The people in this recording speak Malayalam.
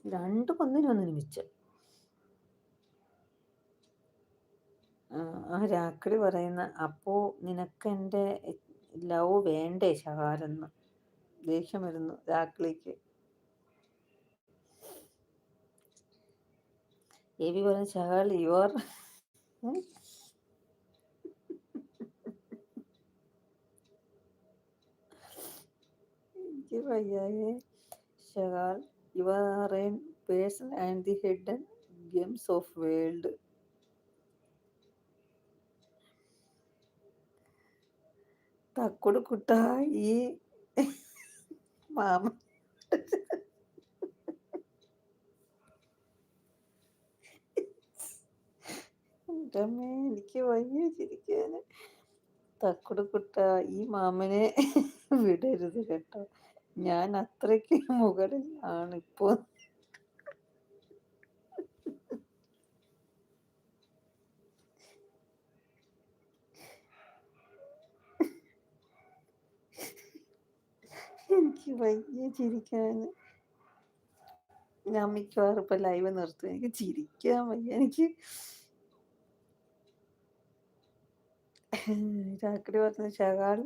രണ്ടും ഒന്നിനൊന്നിന് മിച്ചം. ആ രാക്കിടി പറയുന്ന അപ്പോ നിനക്കെന്റെ ലവ് വേണ്ടേ ശകാരെന്ന്. ദേഷ്യം വരുന്നു രാക്കിളിക്ക്. എബി പറയുന്ന ശകാൽ യുവർ എനിക്ക് വയ്യായേ. ശകാൽ your are an person and the hidden games of world. തക്കുടു കുട്ട ഈ മാമ എന്റമ്മേ എനിക്ക് വയ്യ ചിരിക്കാന്. തക്കുടു കുട്ട ഈ മാമനെ വിടരുത് കേട്ടോ, ഞാൻ അത്രയ്ക്ക് മുകളിൽ ആണിപ്പോ. എനിക്ക് വയ്യ ചിരിക്കാന്. ഞാൻ മിക്കവാറും ഇപ്പൊ ലൈവ് നിർത്തും, എനിക്ക് ചിരിക്കാൻ വയ്യ. എനിക്ക് രാത്രി പറഞ്ഞ ശകാൽ